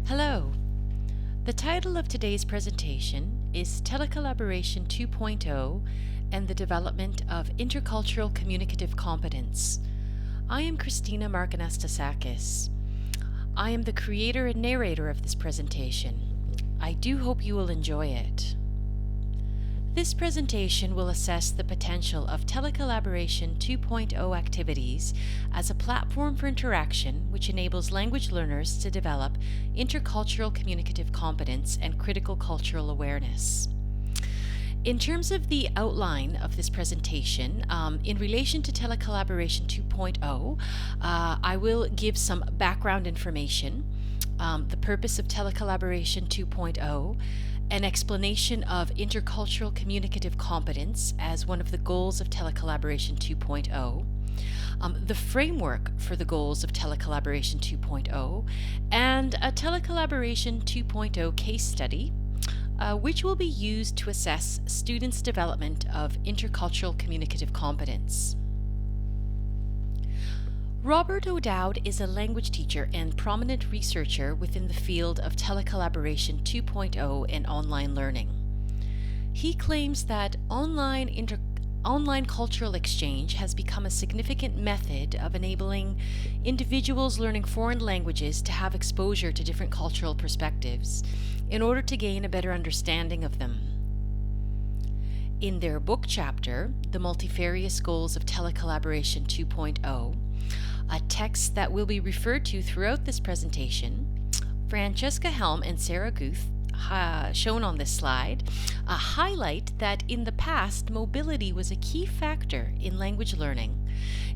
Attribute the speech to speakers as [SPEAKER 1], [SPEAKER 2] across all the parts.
[SPEAKER 1] Hello. The title of today's presentation is Telecollaboration 2.0 and the Development of Intercultural Communicative Competence. I am Christina Markanastasakis. I am the creator and narrator of this presentation. I do hope you will enjoy it. This presentation will assess the potential of Telecollaboration 2.0 activities as a platform for interaction which enables language learners to develop intercultural communicative competence and critical cultural awareness. In terms of the outline of this presentation, in relation to Telecollaboration 2.0, I will give some background information, the purpose of Telecollaboration 2.0, an explanation of intercultural communicative competence as one of the goals of Telecollaboration 2.0, the framework for the goals of Telecollaboration 2.0, and a Telecollaboration 2.0 case study, which will be used to assess students' development of intercultural communicative competence. Robert O'Dowd is a language teacher and prominent researcher within the field of Telecollaboration 2.0 and online learning. He claims that online cultural exchange has become a significant method of enabling individuals learning foreign languages to have exposure to different cultural perspectives in order to gain a better understanding of them. In their book chapter, The Multifarious Goals of Telecollaboration 2.0, a text that will be referred to throughout this presentation, Francesca Helm and Sarah Guth, shown on this slide, highlight that in the past, mobility was a key factor in language learning.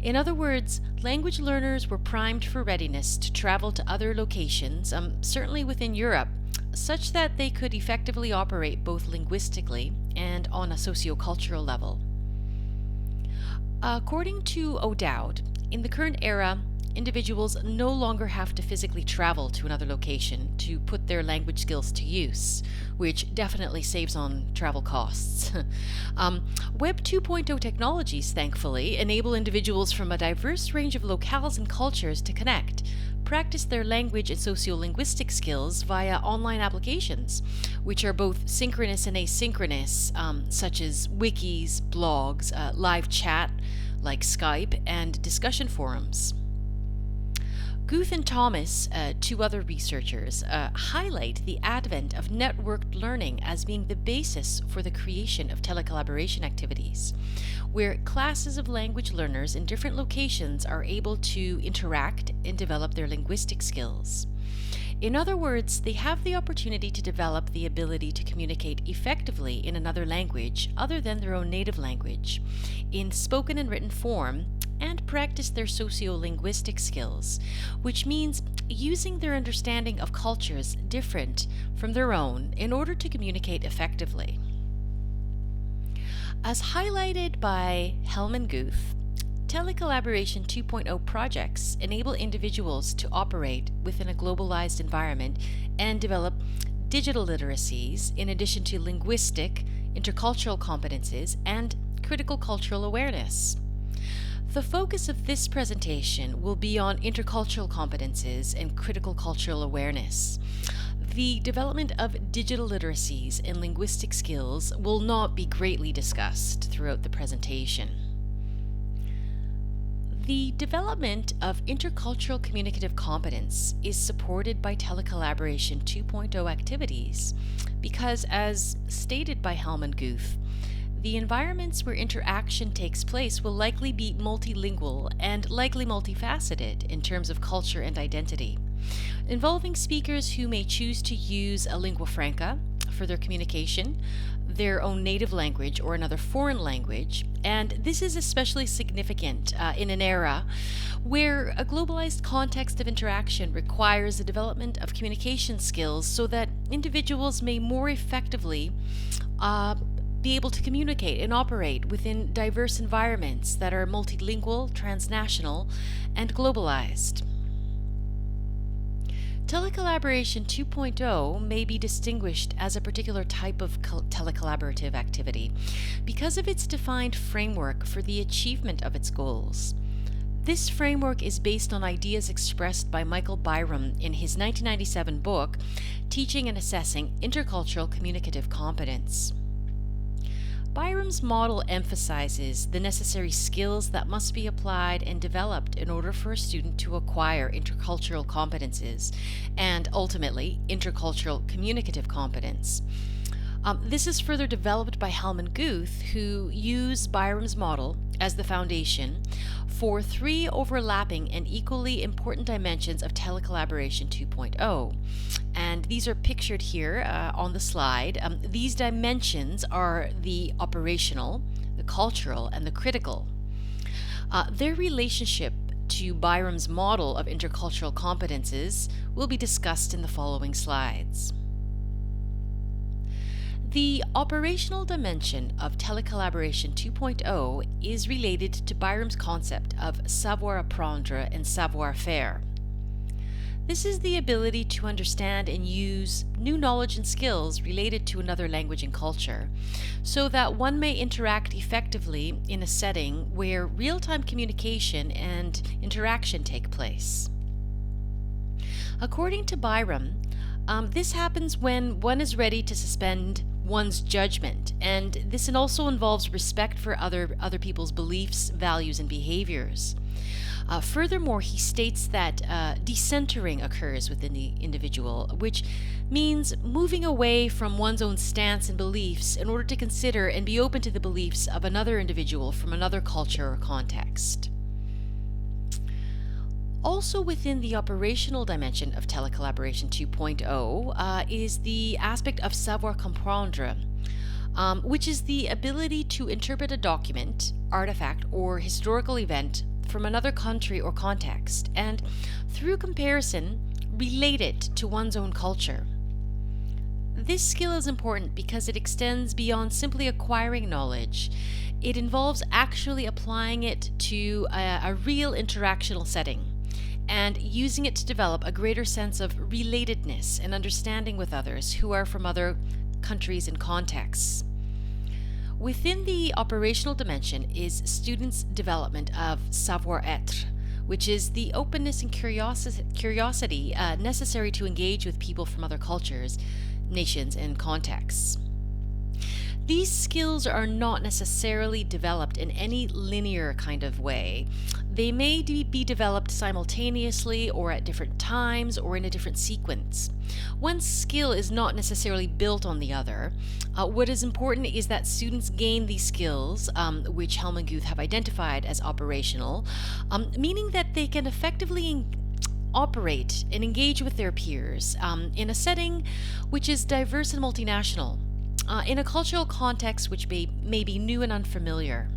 [SPEAKER 1] In other words, language learners were primed for readiness to travel to other locations, certainly within Europe, such that they could effectively operate both linguistically and on a sociocultural level. According to O'Dowd, in the current era, individuals no longer have to physically travel to another location to put their language skills to use, which definitely saves on travel costs. Web 2.0 technologies, thankfully, enable individuals from a diverse range of locales and cultures to connect, practice their language and sociolinguistic skills via online applications, which are both synchronous and asynchronous, such as wikis, blogs, live chat like Skype, and discussion forums. Guth and Thomas, two other researchers, highlight the advent of networked learning as being the basis for the creation of telecollaboration activities, where classes of language learners in different locations are able to interact and develop their linguistic skills. In other words, they have the opportunity to develop the ability to communicate effectively in another language other than their own native language, in spoken and written form, and practice their sociolinguistic skills, which means using their understanding of cultures different from their own in order to communicate effectively. As highlighted by Helm and Guth, Telecollaboration 2.0 projects enable individuals to operate within a globalized environment and develop digital literacies in addition to linguistic, intercultural competences, and critical cultural awareness. The focus of this presentation will be on intercultural competences and critical cultural awareness. The development of digital literacies and linguistic skills will not be greatly discussed throughout the presentation. The development of intercultural communicative competence is supported by Telecollaboration 2.0 activities because, as stated by Helm and Guth, the environments where interaction takes place will likely be multilingual and likely multifaceted in terms of culture and identity, involving speakers who may choose to use a lingua franca for their communication, their own native language or another foreign language, and this is especially significant in an era where a globalized context of interaction requires the development of communication skills so that individuals may more effectively be able to communicate and operate within diverse environments that are multilingual, transnational, and globalized. Telecollaboration 2.0 may be distinguished as a particular type of telecollaborative activity because of its defined framework for the achievement of its goals. This framework is based on ideas expressed by Michael Byram in his 1997 book, Teaching and Assessing Intercultural Communicative Competence. Byram's model emphasizes the necessary skills that must be applied and developed in order for a student to acquire intercultural competences and ultimately intercultural communicative competence. This is further developed by Hellman Guth, who used Byram's model as the foundation for 3 overlapping and equally important dimensions of Telecollaboration 2.0. And these are pictured here on the slide. These dimensions are the operational, the cultural, and the critical. Their relationship to Byram's model of intercultural competences will be discussed in the following slides. The operational dimension of Telecollaboration 2.0 is related to Byram's concept of savoir-apprendre and savoir-faire. This is the ability to understand and use new knowledge and skills related to another language and culture, so that one may interact effectively in a setting where real-time communication and interaction take place. According to Byram, this happens when one is ready to suspend one's judgment, and this also involves respect for other people's beliefs, values, and behaviors. Furthermore, he states that decentering occurs within the individual, which means moving away from one's own stance and beliefs in order to consider and be open to the beliefs of another individual from another culture or context. Also within the operational dimension of Telecollaboration 2.0 is the aspect of savoir-comprendre, which is the ability to interpret a document, artifact, or historical event from another country or context, and through comparison, relate it to one's own culture. This skill is important because it extends beyond simply acquiring knowledge. It involves actually applying it to a real interactional setting, and using it to develop a greater sense of relatedness and understanding with others who are from other countries and contexts. Within the operational dimension is students' development of savoir-être, which is the openness and curiosity necessary to engage with people from other cultures, nations, and contexts. These skills are not necessarily developed in any linear kind of way. They may be developed simultaneously or at different times or in a different sequence. One skill is not necessarily built on the other. What is important is that students gain these skills, which Hellman Guth have identified as operational, meaning that they can effectively operate and engage with their peers in a setting which is diverse and multinational, in a cultural context which may be new and unfamiliar.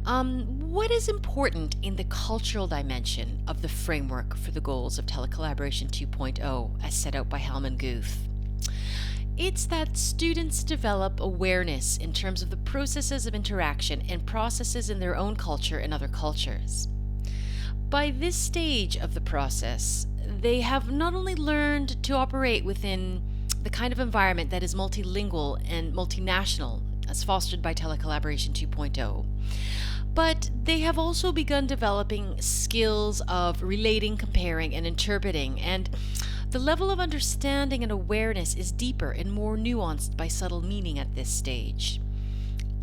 [SPEAKER 1] What is important in the cultural dimension of the framework for the goals of Telecollaboration 2.0 as set out by Hellman Guth? It's that students develop awareness in terms of the processes of interaction and processes in their own culture and other cultures. By this stage of the process, they have not only learned to operate within the kind of environment that is multilingual and multinational, as fostered by Telecollaboration 2.0, but they have also begun developing skills of relating, comparing, and interpreting, and the level of understanding and awareness is deeper and more nuanced by subtle meaning at this stage.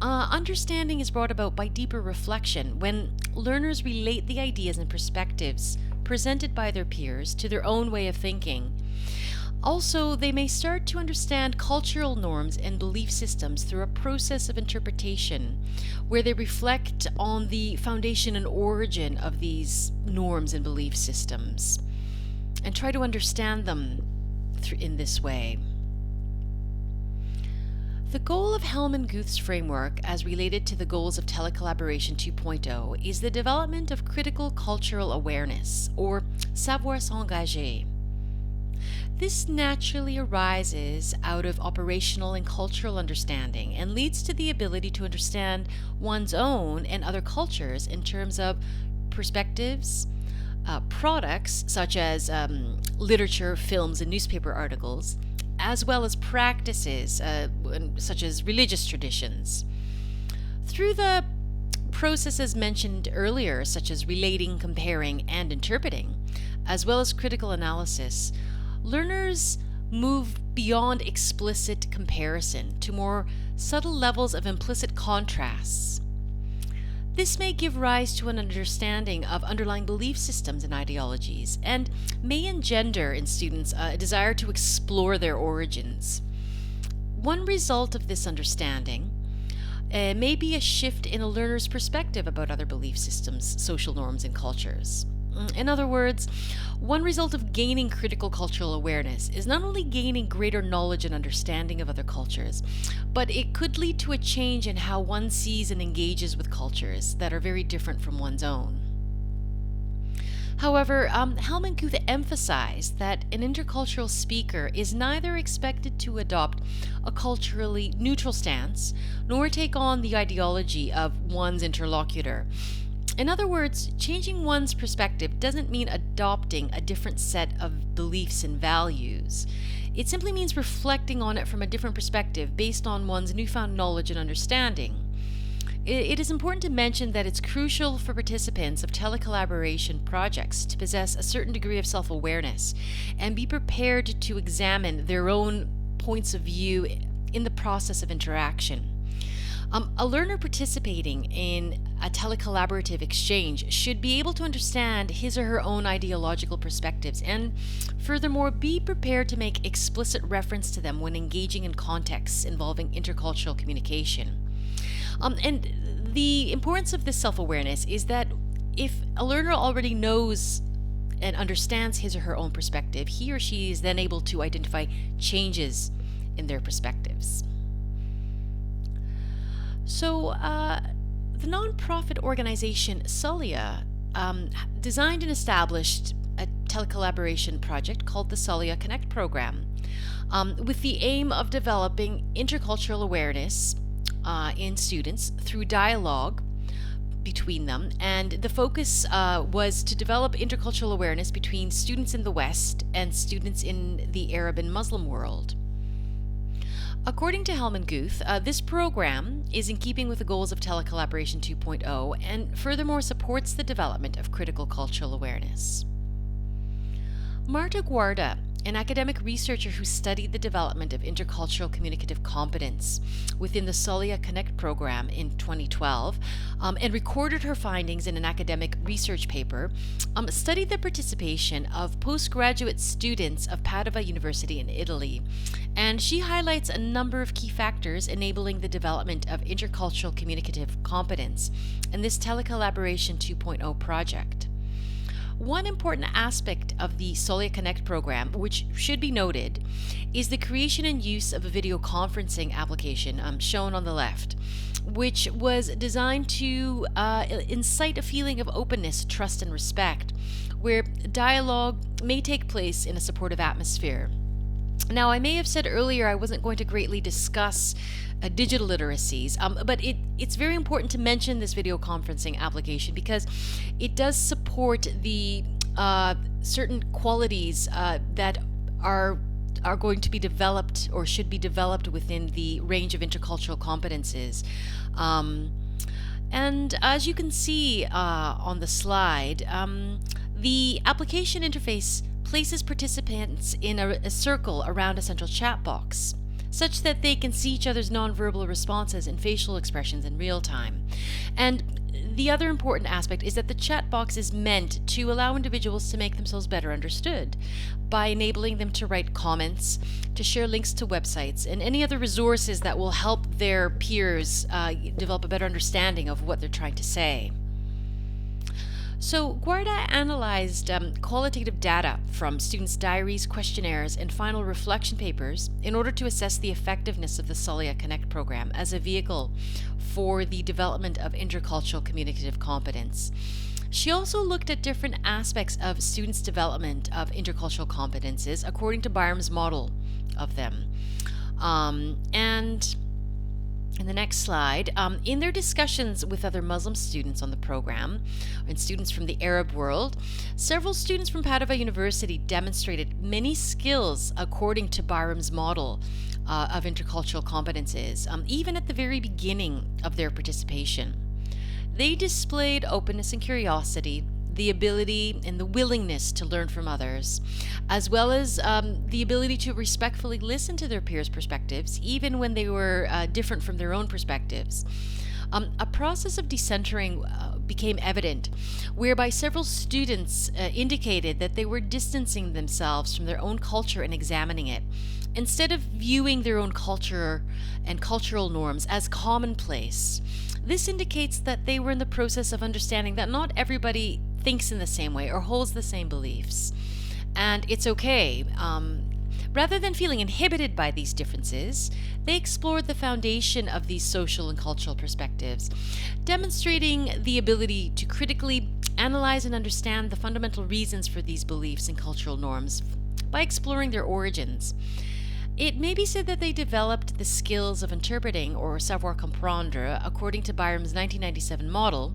[SPEAKER 1] Understanding is brought about by deeper reflection when learners relate the ideas and perspectives presented by their peers to their own way of thinking. Also, they may start to understand cultural norms and belief systems through a process of interpretation, where they reflect on the foundation and origin of these norms and belief systems, and try to understand them in this way. The goal of Hellman Guth's framework, as related to the goals of Telecollaboration 2.0, is the development of critical cultural awareness, or savoir s'engager. This naturally arises out of operational and cultural understanding and leads to the ability to understand one's own and other cultures in terms of perspectives, products such as literature, films, and newspaper articles, as well as practices such as religious traditions. Through the processes mentioned earlier, such as relating, comparing, and interpreting, as well as critical analysis, learners move beyond explicit comparison to more subtle levels of implicit contrasts. This may give rise to an understanding of underlying belief systems and ideologies, and may engender in students a desire to explore their origins. One result of this understanding may be a shift in a learner's perspective about other belief systems, social norms, and cultures. In other words, one result of gaining critical cultural awareness is not only gaining greater knowledge and understanding of other cultures, but it could lead to a change in how one sees and engages with cultures that are very different from one's own. However, Hellman Guth emphasized that an intercultural speaker is neither expected to adopt a culturally neutral stance, nor take on the ideology of one's interlocutor. In other words, changing one's perspective doesn't mean adopting a different set of beliefs and values. It simply means reflecting on it from a different perspective based on one's newfound knowledge and understanding. It is important to mention that it's crucial for participants of telecollaboration projects to possess a certain degree of self-awareness and be prepared to examine their own points of view in the process of interaction. A learner participating in a telecollaborative exchange should be able to understand his or her own ideological perspectives and, furthermore, be prepared to make explicit reference to them when engaging in contexts involving intercultural communication. And the importance of this self-awareness is that if a learner already knows and understands his or her own perspective, he or she is then able to identify changes in their perspectives. So, the nonprofit organization Solia designed and established a telecollaboration project called the Solia Connect program, with the aim of developing intercultural awareness in students through dialogue between them. And the focus was to develop intercultural awareness between students in the West and students in the Arab and Muslim world. According to Hellman Guth, this program is in keeping with the goals of Telecollaboration 2.0 and furthermore supports the development of critical cultural awareness. Marta Guarda, an academic researcher who studied the development of intercultural communicative competence within the Solia Connect program in 2012 and recorded her findings in an academic research paper, studied the participation of postgraduate students of Padova University in Italy. And she highlights a number of key factors enabling the development of intercultural communicative competence in this Telecollaboration 2.0 project. One important aspect of the Solia Connect program, which should be noted, is the creation and use of a video conferencing application shown on the left, which was designed to incite a feeling of openness, trust, and respect, where dialogue may take place in a supportive atmosphere. Now, I may have said earlier I wasn't going to greatly discuss digital literacies, but it's very important to mention this video conferencing application because it does support the certain qualities that are going to be developed or should be developed within the range of intercultural competences. And as you can see on the slide, the application interface places participants in a circle around a central chat box, such that they can see each other's nonverbal responses and facial expressions in real time. And the other important aspect is that the chat box is meant to allow individuals to make themselves better understood by enabling them to write comments, to share links to websites, and any other resources that will help their peers develop a better understanding of what they're trying to say. So Guarda analyzed qualitative data from students' diaries, questionnaires, and final reflection papers in order to assess the effectiveness of the Solia Connect program as a vehicle for the development of intercultural communicative competence. She also looked at different aspects of students' development of intercultural competences according to Byram's model of them. And in the next slide, in their discussions with other Muslim students on the program and students from the Arab world, several students from Padova University demonstrated many skills according to Byram's model of intercultural competences, even at the very beginning of their participation. They displayed openness and curiosity, the ability and the willingness to learn from others, as well as the ability to respectfully listen to their peers' perspectives, even when they were different from their own perspectives. A process of decentering became evident, whereby several students indicated that they were distancing themselves from their own culture and examining it, instead of viewing their own culture and cultural norms as commonplace. This indicates that they were in the process of understanding that not everybody thinks in the same way or holds the same beliefs. And it's okay. Rather than feeling inhibited by these differences, they explored the foundation of these social and cultural perspectives, demonstrating the ability to critically analyze and understand the fundamental reasons for these beliefs and cultural norms by exploring their origins. It may be said that they developed the skills of interpreting, or savoir comprendre, according to Byram's 1997 model,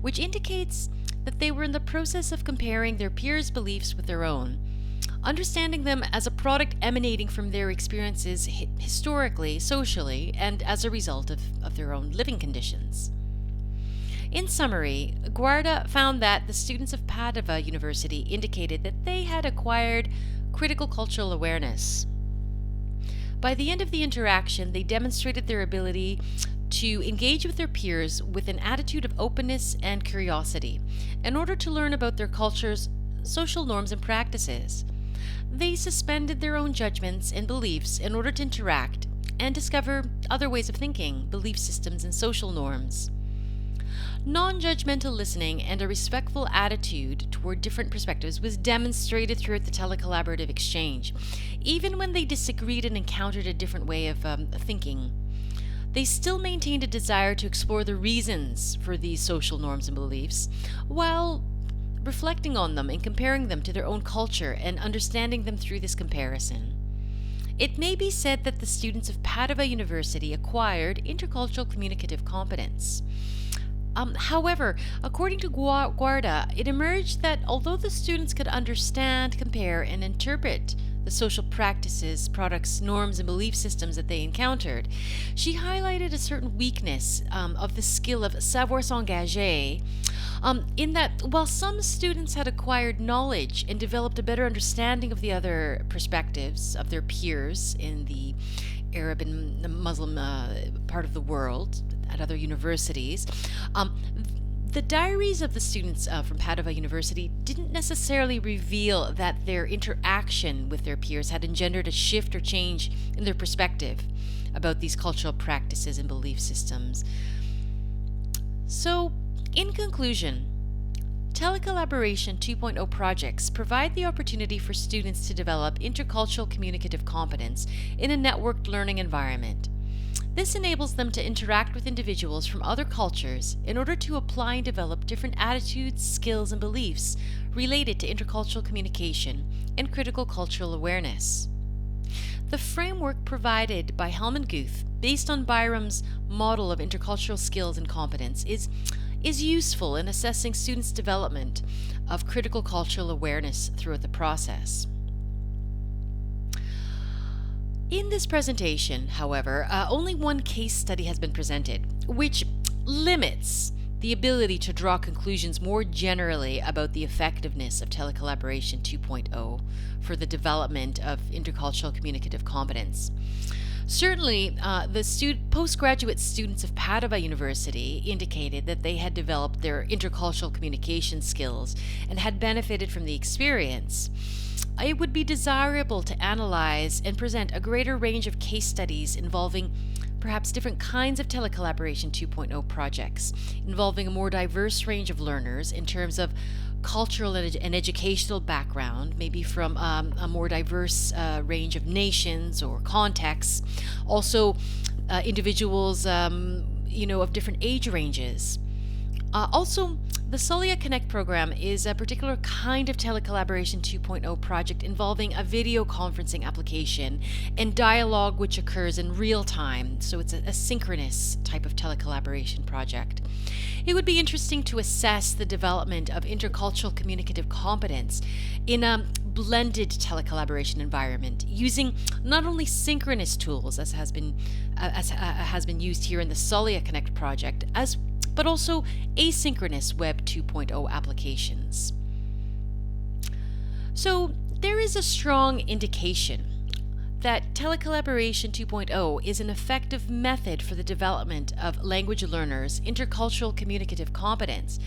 [SPEAKER 1] which indicates that they were in the process of comparing their peers' beliefs with their own, understanding them as a product emanating from their experiences historically, socially, and as a result of their own living conditions. In summary, Guarda found that the students of Padova University indicated that they had acquired critical cultural awareness. By the end of the interaction, they demonstrated their ability to engage with their peers with an attitude of openness and curiosity in order to learn about their culture's social norms and practices. They suspended their own judgments and beliefs in order to interact and discover other ways of thinking, belief systems, and social norms. Non-judgmental listening and a respectful attitude toward different perspectives was demonstrated throughout the telecollaborative exchange, even when they disagreed and encountered a different way of thinking. They still maintained a desire to explore the reasons for these social norms and beliefs, while reflecting on them and comparing them to their own culture and understanding them through this comparison. It may be said that the students of Padova University acquired intercultural communicative competence. However, according to Guarda, it emerged that although the students could understand, compare, and interpret the social practices, products, norms, and belief systems that they encountered, she highlighted a certain weakness of the skill of savoir s'engager, in that while some students had acquired knowledge and developed a better understanding of the other perspectives of their peers in the Arab and the Muslim part of the world at other universities, the diaries of the students from Padova University didn't necessarily reveal that their interaction with their peers had engendered a shift or change in their perspective about these cultural practices and belief systems. So, in conclusion, Telecollaboration 2.0 projects provide the opportunity for students to develop intercultural communicative competence in a networked learning environment. This enables them to interact with individuals from other cultures in order to apply and develop different attitudes, skills, and beliefs related to intercultural communication and critical cultural awareness. The framework provided by Hellman Guth, based on Byram's model of intercultural skills and competence, is useful in assessing students' development of critical cultural awareness throughout the process. In this presentation, however, only one case study has been presented, which limits the ability to draw conclusions more generally about the effectiveness of Telecollaboration 2.0 for the development of intercultural communicative competence. Certainly, the postgraduate students of Padova University indicated that they had developed their intercultural communication skills and had benefited from the experience. It would be desirable to analyze and present a greater range of case studies involving perhaps different kinds of Telecollaboration 2.0 projects, involving a more diverse range of learners in terms of cultural and educational background, maybe from a more diverse range of nations or contexts, also individuals of different age ranges. Also, the Solia Connect program is a particular kind of Telecollaboration 2.0 project involving a video conferencing application and dialogue which occurs in real time, so it's a synchronous type of telecollaboration project. It would be interesting to assess the development of intercultural communicative competence in a blended telecollaboration environment, using not only synchronous tools as has been used here in the Solia Connect project, but also asynchronous Web 2.0 applications. So there is a strong indication that Telecollaboration 2.0 is an effective method for the development of language learners' intercultural communicative competence,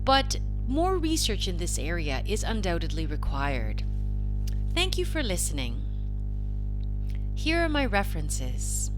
[SPEAKER 1] but more research in this area is undoubtedly required. Thank you for listening. Here are my references.